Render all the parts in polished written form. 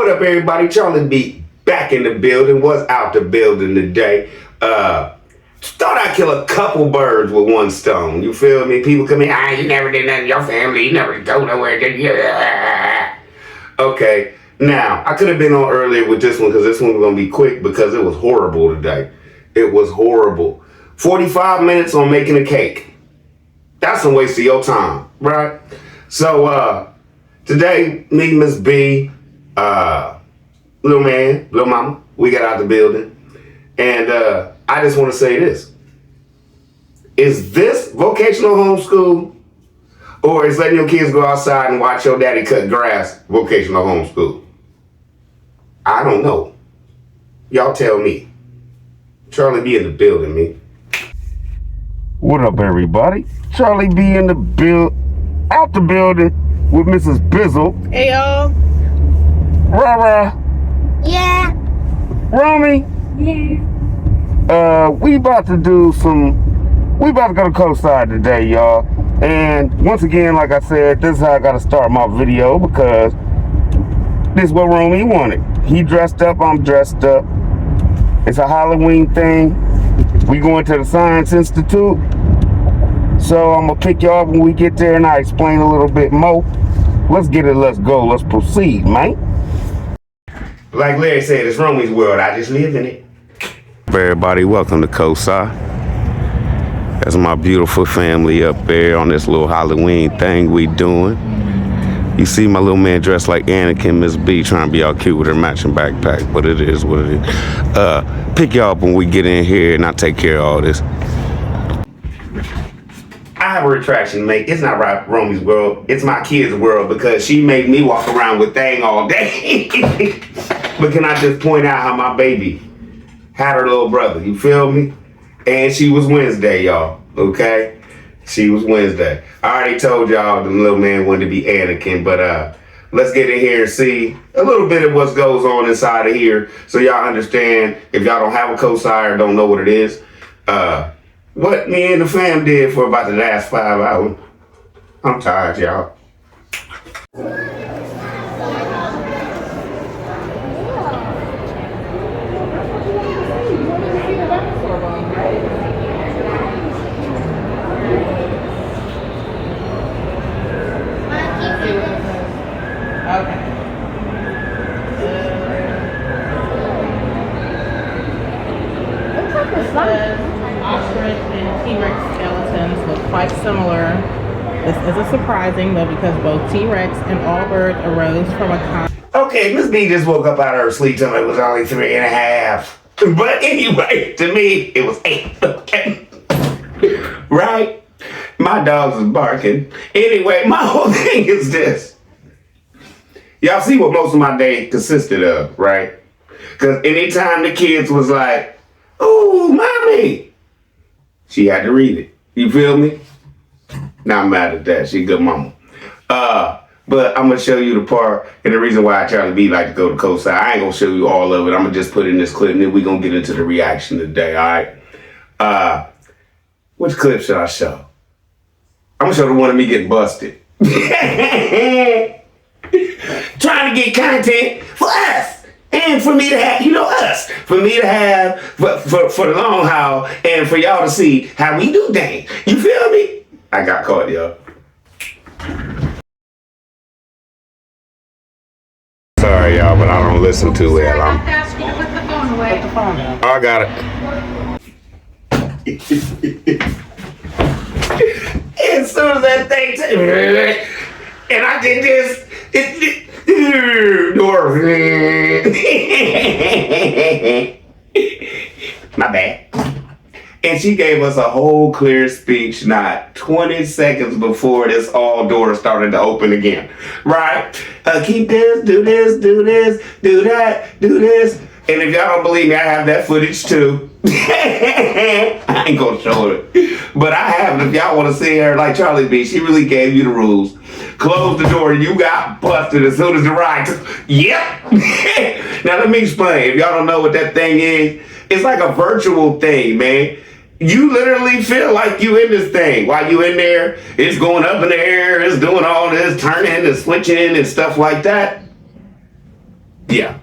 up, everybody? Charlie B back in the building. Was out the building today. Thought I'd kill a couple birds with one stone. You feel me? People come in, you never did nothing in your family. You never go nowhere, did you? Okay. Now, I could have been on earlier with this one because this one was going to be quick because it was horrible today. It was horrible. 45 minutes on making a cake. That's a waste of your time, right? So, today, me, Miss B, little man, little mama, we got out the building. And I just want to say this. Is this vocational homeschool? Or is letting your kids go outside and watch your daddy cut grass vocational homeschool? I don't know. Y'all tell me. Charlie B in the building, me. What up, everybody? Charlie B in the out the building with Mrs. Bizzle. Hey, y'all. Rara. Yeah. Romy. Yeah. We about to go to Cosi today, y'all. And once again, like I said, this is how I gotta start my video because this is what Romy wanted. He dressed up, I'm dressed up. It's a Halloween thing. We going to the Science Institute. So I'm gonna pick y'all up when we get there and I explain a little bit more. Let's get it, let's go, let's proceed, man. Like Larry said, it's Romy's world, I just live in it. Everybody, welcome to Cosi. That's my beautiful family up there on this little Halloween thing we doing. You see my little man dressed like Anakin, Miss B, trying to be all cute with her matching backpack, but it is what it is. Pick y'all up when we get in here and I take care of all this. I have a retraction to make. It's not right, Romy's world. It's my kid's world because she made me walk around with thing all day. But can I just point out how my baby had her little brother, you feel me? And she was Wednesday, y'all, okay? She was Wednesday. I already told y'all the little man wanted to be Anakin, but let's get in here and see a little bit of what goes on inside of here so y'all understand if y'all don't have a Cosi or don't know what it is. What me and the fam did for about the last 5 hours. I'm tired, y'all. Ostrich and T-Rex skeletons look quite similar. This isn't surprising though because both T-Rex and all birds arose from a Okay, Miss B just woke up out of her sleep till it was only 3.5. But anyway, to me, it was 8. Okay. Right? My dogs is barking. Anyway, my whole thing is this. Y'all see what most of my day consisted of, right? Because anytime the kids was like, "Ooh, mommy," she had to read it. You feel me? Not mad at that. She a good mama. But I'm gonna show you the part and the reason why Charlie B like to go to Cosi. I ain't gonna show you all of it. I'm gonna just put in this clip and then we gonna get into the reaction today, all right? Which clip should I show? I'm gonna show the one of me getting busted. Trying to get content for us. And for me to have, us. For me to have, for the long haul, and for y'all to see how we do things. You feel me? I got caught, y'all. Sorry, y'all, but I don't listen too well. I'm asking you to put the phone away. Oh, I got it. As soon as that thing, and I did this, my bad. And she gave us a whole clear speech not 20 seconds before this all doors started to open again. Right? Keep this, do this, do this, do that, do this. And if y'all don't believe me, I have that footage too. I ain't gonna show it. But I have it if y'all want to see her like Charlie B. She really gave you the rules. Close the door, you got busted as soon as the ride. Yep. Now let me explain. If y'all don't know what that thing is, it's like a virtual thing, man. You literally feel like you in this thing. While you in there, it's going up in the air, it's doing all this, turning and switching and stuff like that. yeah,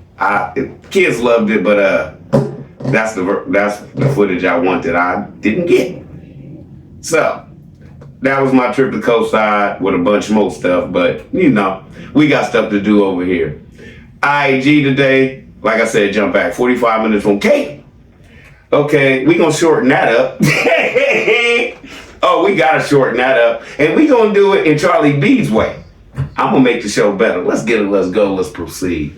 kids loved it, but that's the footage I wanted. I didn't get. So that was my trip to Cosi with a bunch more stuff, but you know, we got stuff to do over here. IAG today, like I said, jump back 45 minutes from Cape. Okay, we gonna shorten that up. Oh, we gotta shorten that up, and we gonna do it in Charlie B's way. I'm gonna make the show better. Let's get it. Let's go. Let's proceed.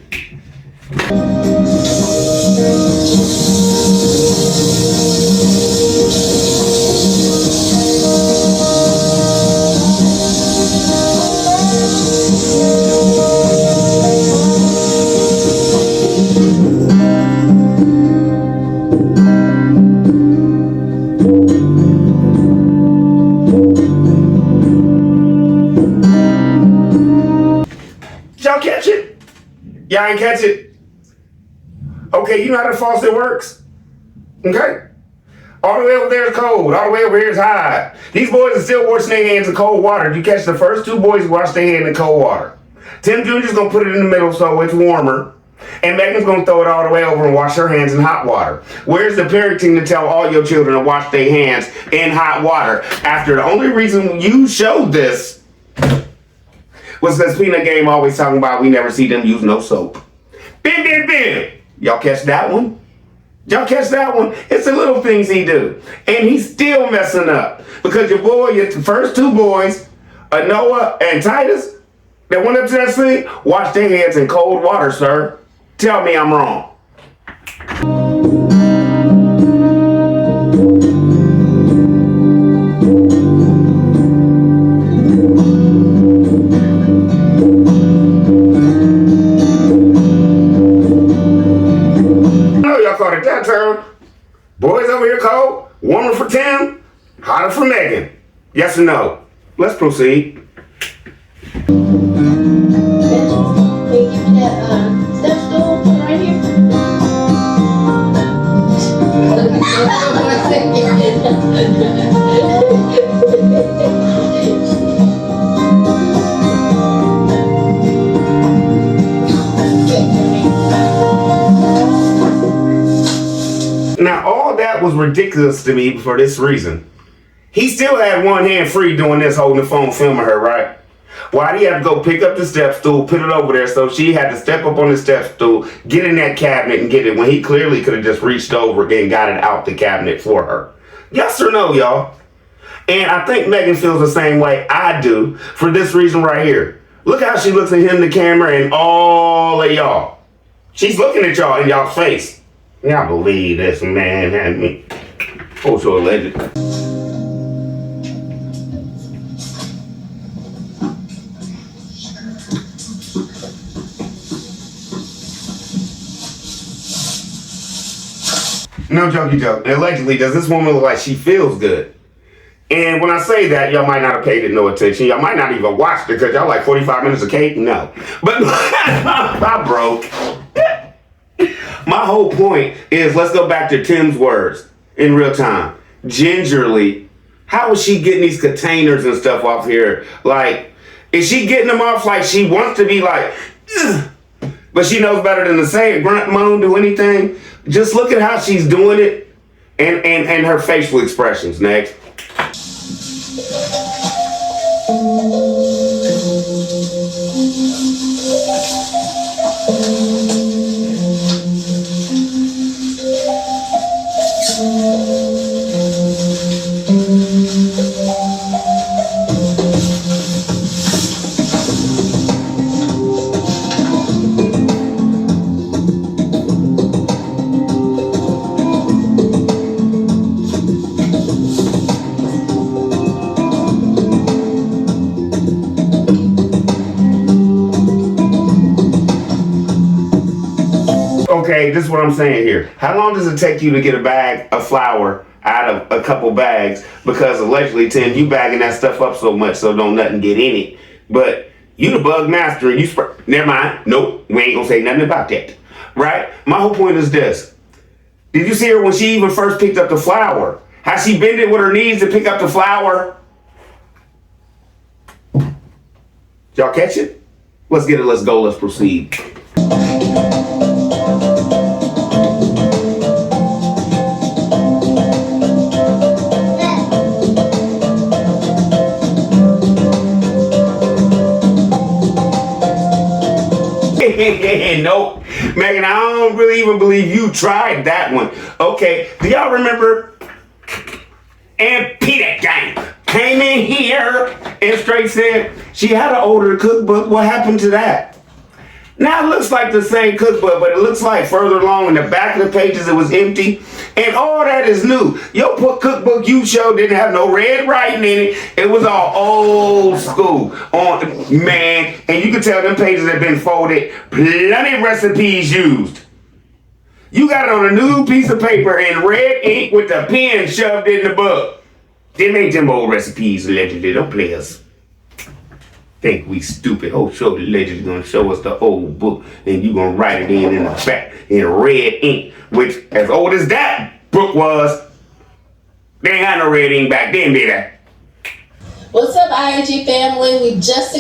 Y'all catch it? Y'all ain't catch it? Okay, you know how the faucet works? Okay? All the way over there is cold. All the way over here is hot. These boys are still washing their hands in cold water. You catch the first two boys wash their hand in cold water. Tim Jr.'s going to put it in the middle so it's warmer. And Megan's going to throw it all the way over and wash her hands in hot water. Where's the parenting to tell all your children to wash their hands in hot water after the only reason you showed this was because Peanut Game always talking about we never see them use no soap. Bim, bim, bim. Y'all catch that one? Y'all catch that one? It's the little things he do. And he's still messing up. Because your boy, your first two boys, Noah and Titus, that went up to that sink, washed their hands in cold water, sir. Tell me I'm wrong. Caught it that term. Boys over here cold, warmer for Tim, hotter for Megan. Yes or no? Let's proceed. Can you give me that step stool right here? Now, all that was ridiculous to me for this reason. He still had one hand free doing this, holding the phone, filming her, right? Why did he have to go pick up the step stool, put it over there, so she had to step up on the step stool, get in that cabinet and get it when he clearly could have just reached over and got it out the cabinet for her? Yes or no, y'all? And I think Megan feels the same way I do for this reason right here. Look how she looks at him, the camera, and all of y'all. She's looking at y'all in y'all's face. Y'all believe this man had me. Oh, so alleged. No jokey joke. Allegedly, does this woman look like she feels good? And when I say that, y'all might not have paid it no attention. Y'all might not even watched it because y'all like 45 minutes of cake. No. But I broke. My whole point is, let's go back to Tim's words in real time. Gingerly, how is she getting these containers and stuff off here? Like, is she getting them off like she wants to be like, ugh, but she knows better than to say it, grunt, moan, do anything? Just look at how she's doing it and her facial expressions. Next. Okay, this is what I'm saying here. How long does it take you to get a bag of flour out of a couple bags? Because allegedly, Tim, you bagging that stuff up so much so don't nothing get in it. But you the bug master and you never mind. Nope, we ain't gonna say nothing about that. Right? My whole point is this. Did you see her when she even first picked up the flour? How she bended with her knees to pick up the flour? Y'all catch it? Let's get it, let's go, let's proceed. Nope. Megan, I don't really even believe you tried that one. Okay, do y'all remember Aunt Peter Gang came in here and straight said she had to order a cookbook? What happened to that? Now it looks like the same cookbook, but it looks like further along in the back of the pages it was empty. And all that is new. Your cookbook you showed didn't have no red writing in it. It was all old school. Man, and you can tell them pages have been folded. Plenty of recipes used. You got it on a new piece of paper in red ink with the pen shoved in the book. Them ain't them old recipes, allegedly. Don't play us. Think we stupid. Oh, show the legend gonna show us the old book, and you gonna write it in the back in red ink, which as old as that book was, they ain't had no red ink back then, did they? What's up, IAG family? We just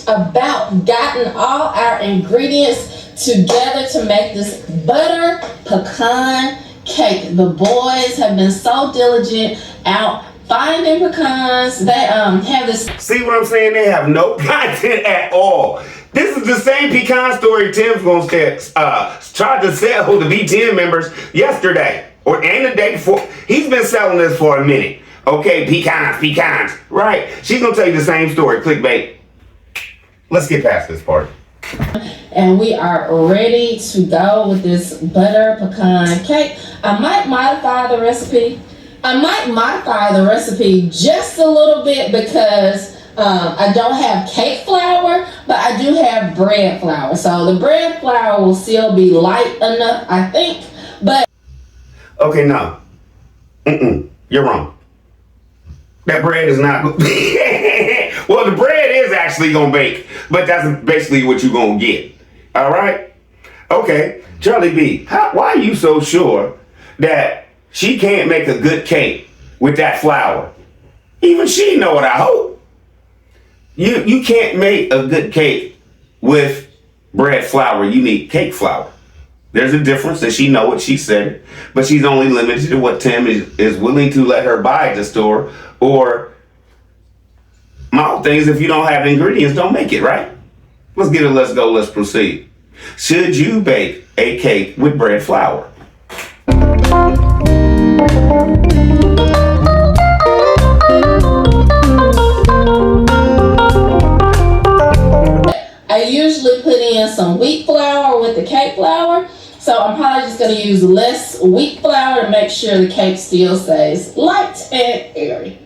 about gotten all our ingredients together to make this butter pecan cake. The boys have been so diligent out finding pecans. They have this. See what I'm saying? They have no content at all. This is the same pecan story Tim's gonna tried to sell to V10 members yesterday and the day before. He's been selling this for a minute. Okay, pecans, right? She's gonna tell you the same story. Clickbait. Let's get past this part. And we are ready to go with this butter pecan cake. I might modify the recipe just a little bit because I don't have cake flour, but I do have bread flour. So the bread flour will still be light enough, I think. But okay, no. You're wrong. That bread is not. Well, the bread is actually gonna bake, but that's basically what you're gonna get. All right. Okay, Charlie B. Why are you so sure that she can't make a good cake with that flour? Even she know it, I hope. You can't make a good cake with bread flour. You need cake flour. There's a difference, and she know it. She said it, but she's only limited to what Tim is willing to let her buy at the store. Or my whole thing is, if you don't have ingredients, don't make it, right? Let's get it. Let's go. Let's proceed. Should you bake a cake with bread flour? I usually put in some wheat flour with the cake flour. So I'm probably just going to use less wheat flour to make sure the cake still stays light and airy.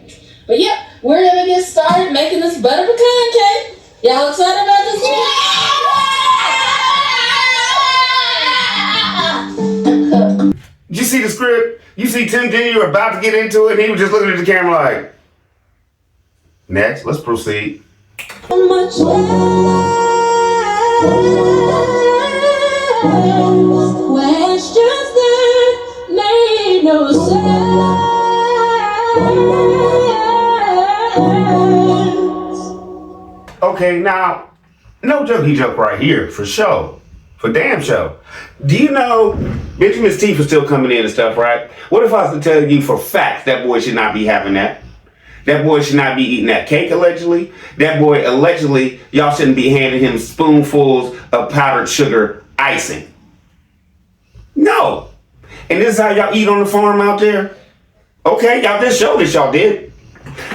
But yeah, we're going to get started making this butter pecan cake. Y'all excited about this? Did you see the script? You see Tim Jr. about to get into it, and he was just looking at the camera like, next, let's proceed. Much questions that made no sense. Okay, now, no jokey joke right here, for sure. For damn show. Do you know Benjamin's teeth are still coming in and stuff, right? What if I was to tell you for facts that boy should not be having that? That boy should not be eating that cake, allegedly. That boy, allegedly, y'all shouldn't be handing him spoonfuls of powdered sugar icing. No. And this is how y'all eat on the farm out there? Okay, y'all just showed this, y'all did.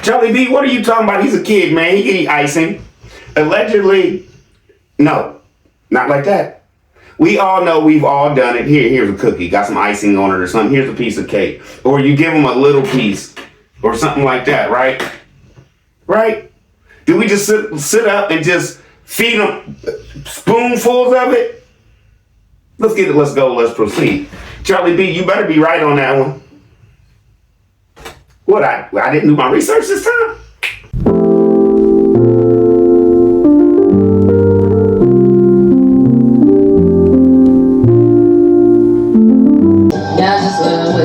Charlie B, what are you talking about? He's a kid, man. He can eat icing. Allegedly, no. Not like that. We all know we've all done it. Here's a cookie. Got some icing on it or something. Here's a piece of cake. Or you give them a little piece or something like that, right? Right? Do we just sit up and just feed them spoonfuls of it? Let's get it. Let's go. Let's proceed. Charlie B, you better be right on that one. What? I didn't do my research this time?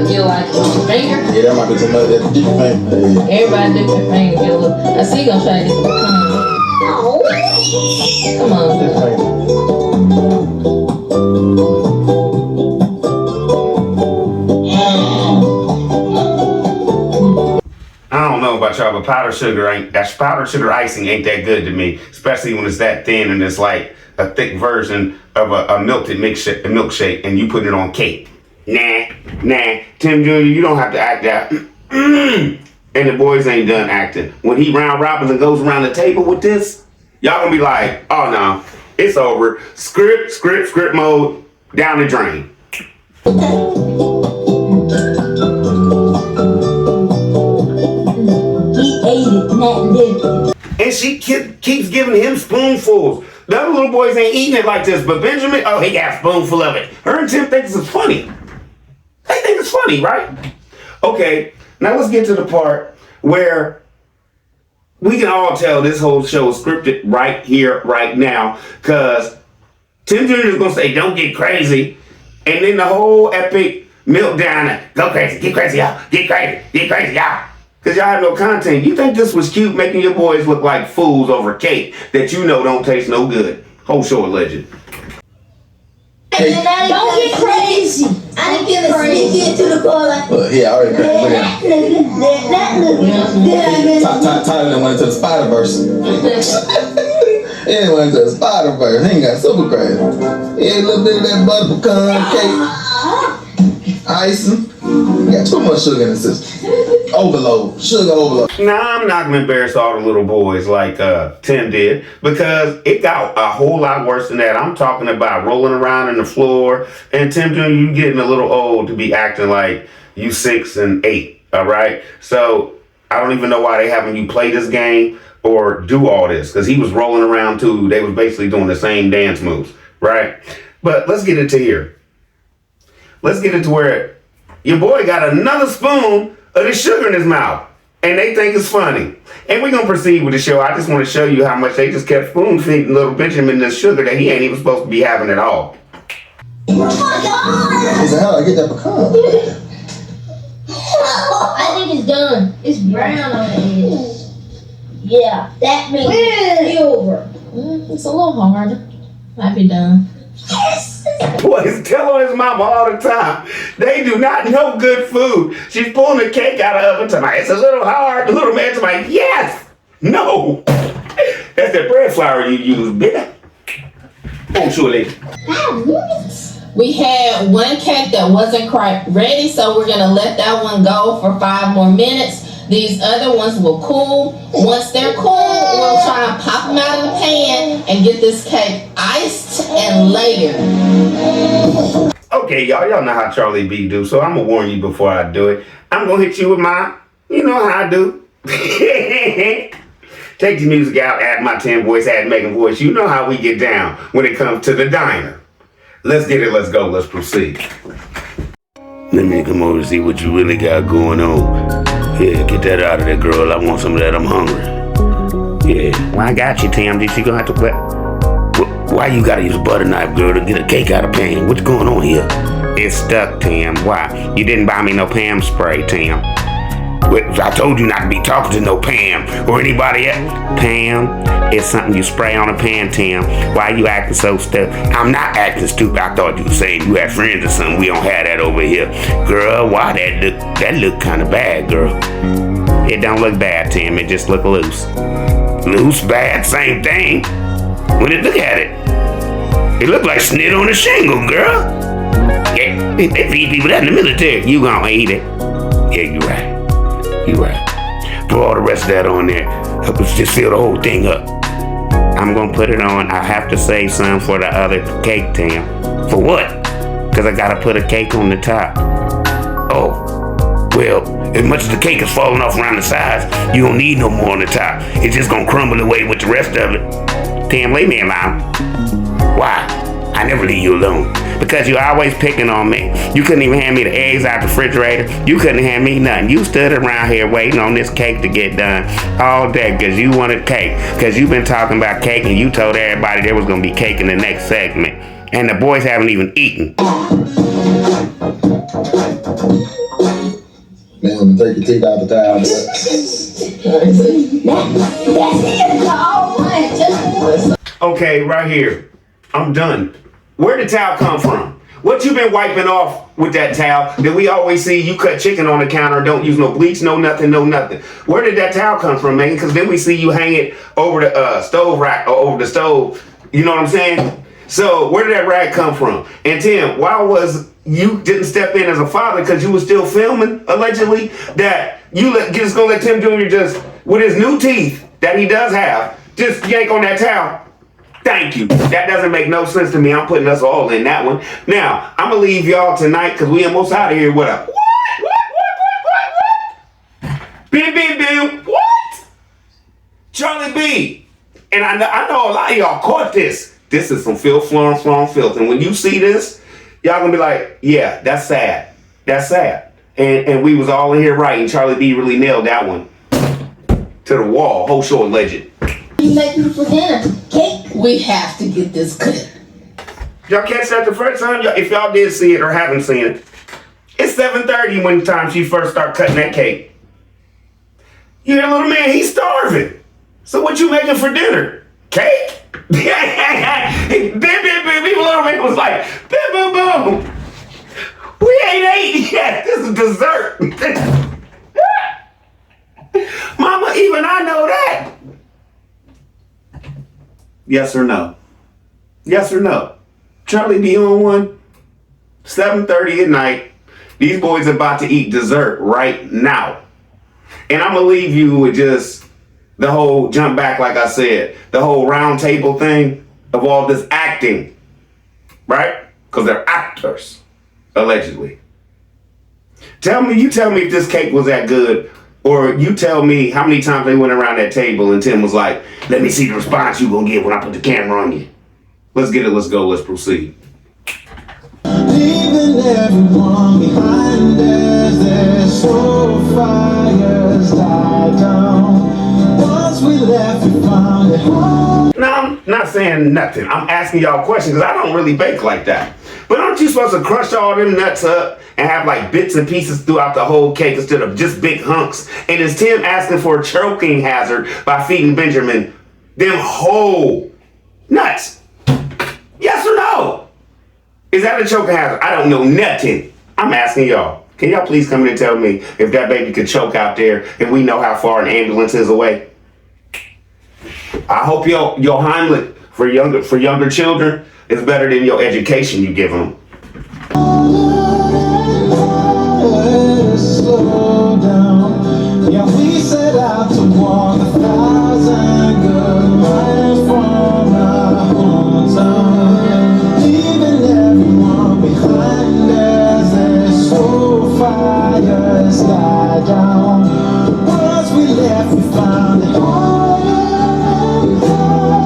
Get like your finger. Yeah, that might be too much. That's a different thing. Hey. Everybody dip your finger. Get a little. I see you gonna try to get the pecan. Come on, I don't know about y'all, but powdered sugar icing ain't that good to me, especially when it's that thin and it's like a thick version of a milkshake, and you put it on cake. Nah. Tim Jr., you don't have to act out. And the boys ain't done acting. When he round robins and goes around the table with this, y'all gonna be like, oh no, it's over. Script mode, down the drain. And she keeps giving him spoonfuls. The other little boys ain't eating it like this, but Benjamin, oh, he got a spoonful of it. Her and Tim think this is funny. They think it's funny, right? Okay, now let's get to the part where we can all tell this whole show is scripted right here, right now, because Tim Jr. is going to say, don't get crazy. And then the whole epic meltdown, go crazy, get crazy, y'all, get crazy, y'all. Because y'all have no content. You think this was cute, making your boys look like fools over cake that you know don't taste no good. Whole show alleged. Hey, don't get crazy. I didn't get crazy into the car like. Well, yeah, I already cracked. Tyler went into the Spider-Verse. He went into the Spider-Verse. He ain't got super crazy. He ate a little bit of that butter pecan cake. Icing. Got too much sugar in the system. Overload. Sugar overload. Now, I'm not going to embarrass all the little boys like Tim did, because it got a whole lot worse than that. I'm talking about rolling around on the floor. And Tim Jr., you getting a little old to be acting like you 6 and 8. All right? So I don't even know why they having you play this game or do all this, because he was rolling around too. They was basically doing the same dance moves. Right? But let's get it to here. Let's get it to where your boy got another spoon of the sugar in his mouth, and they think it's funny. And we're going to proceed with the show. I just want to show you how much they just kept spoon feeding little Benjamin this sugar that he ain't even supposed to be having at all. Oh my God! He said, how do I get that pecan? I think it's done. It's brown on the edge. Yeah, that means silver. It's a little hard. Might be done. Yes! Boys tell on his mama all the time. They do not know good food. She's pulling the cake out of the oven tonight. It's a little hard. The little man's like, yes! No! That's the bread flour you use, bitch. Homeschool lady. We had one cake that wasn't quite ready, so we're gonna let that one go for 5 more minutes. These other ones will cool. Once they're cool, we'll try and pop them out of the pan and get this cake iced and layered. Okay, y'all know how Charlie B do, so I'm gonna warn you before I do it. I'm gonna hit you with my, you know how I do. Take the music out, add my Tim voice, add Megan voice. You know how we get down when it comes to the diner. Let's get it, let's go, let's proceed. Let me come over and see what you really got going on. Yeah, get that out of there, girl. I want some of that. I'm hungry. Yeah. Well, I got you, Tim. Did you gonna have to... Why you gotta use a butter knife, girl, to get a cake out of pan? What's going on here? It's stuck, Tim. Why? You didn't buy me no Pam spray, Tim. I told you not to be talking to no Pam or anybody else. Pam is something you spray on a pan, Tim. Why you acting so stupid? I'm not acting stupid. I thought you were saying you had friends or something. We don't have that over here. Girl, why that look kind of bad, girl. It don't look bad, Tim. It just look loose. Loose, bad, same thing. When you look at it, it look like snit on a shingle, girl. Yeah, they feed people that in the military. You gonna eat it. Yeah, you right. You right. Put all the rest of that on there. Help us just seal the whole thing up. I'm gonna put it on. I have to save some for the other cake, Tim. For what? Because I gotta put a cake on the top. Oh, well, as much as the cake is falling off around the sides, you don't need no more on the top. It's just gonna crumble away with the rest of it. Tim, leave me alone. Why? I never leave you alone. Because you always picking on me. You couldn't even hand me the eggs out the refrigerator. You couldn't hand me nothing. You stood around here waiting on this cake to get done all day because you wanted cake. Because you've been talking about cake and you told everybody there was going to be cake in the next segment. And the boys haven't even eaten. Man, take your teeth out the towel. Okay, right here. I'm done. Where did the towel come from? What you been wiping off with that towel that we always see you cut chicken on the counter, don't use no bleach, no nothing, no nothing. Where did that towel come from, man? Because then we see you hang it over the stove rack or over the stove You know what I'm saying? So where did that rag come from? And Tim, why was you didn't step in as a father because you were still filming, allegedly, that you just gonna let Tim Jr. just, with his new teeth that he does have, just yank on that towel? Thank you. That doesn't make no sense to me. I'm putting us all in that one. Now, I'm gonna leave y'all tonight because we almost out of here with a what? Bim, bim, bim. What? Charlie B. And I know a lot of y'all caught this. This is some filth, filth. And when you see this, y'all gonna be like, yeah, that's sad. That's sad. And we was all in here right, and Charlie B really nailed that one to the wall. Whole show legend. You making for dinner? Cake? We have to get this cooked. Y'all catch that the first time? If y'all did see it or haven't seen it, it's 7:30 when time she first start cutting that cake. You hear, little man, he's starving. So what you making for dinner? Cake? Bim, bim, bim. Even little man was like, bim, boom, boom. We ain't ate yet. This is dessert. Mama, even I know that. Yes or no? Yes or no? Charlie be on one. 7:30 at night. These boys about to eat dessert right now. And I'm going to leave you with just the whole jump back, like I said, the whole round table thing of all this acting, right? Because they're actors, allegedly. You tell me if this cake was that good, or you tell me how many times they went around that table and Tim was like, let me see the response you gonna get when I put the camera on you. Let's get it, let's go, let's proceed. Leaving everyone behind as their soul fires die down. Once we left, we found it home. Now, I'm not saying nothing. I'm asking y'all questions because I don't really bake like that. But aren't you supposed to crush all them nuts up and have like bits and pieces throughout the whole cake instead of just big hunks? And is Tim asking for a choking hazard by feeding Benjamin them whole nuts? Yes or no? Is that a choking hazard? I don't know nothing. I'm asking y'all. Can y'all please come in and tell me if that baby could choke out there and we know how far an ambulance is away? I hope your Heimlich for younger children is better than your education you give them. Slow down. Yeah, we set out to walk 1,000 good miles from our hometown, leaving everyone behind as their soul fires die down. Once we left, we found it harder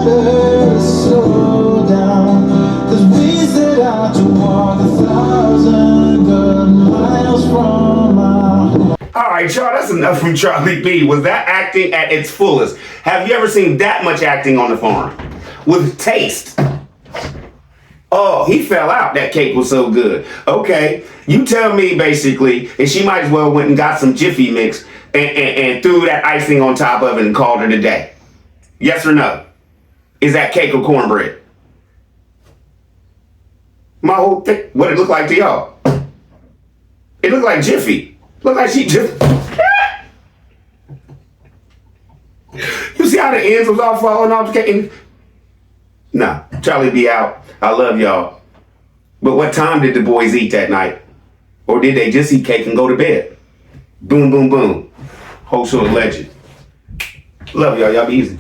to slow down, 'cause we set out to walk 1,000 good miles from our home. All right, y'all, that's enough from Charlie B. Was that acting at its fullest? Have you ever seen that much acting on the farm? With taste. Oh, he fell out. That cake was so good. Okay, you tell me basically, and she might as well went and got some Jiffy Mix and threw that icing on top of it and called it a day. Yes or no? Is that cake or cornbread? My whole thing, what it look like to y'all? It looked like Jiffy. Look like she just... You see how the ends was all falling off the cake? Nah, Charlie be out. I love y'all. But what time did the boys eat that night? Or did they just eat cake and go to bed? Boom, boom, boom. Whole show legend. Love y'all. Y'all be easy.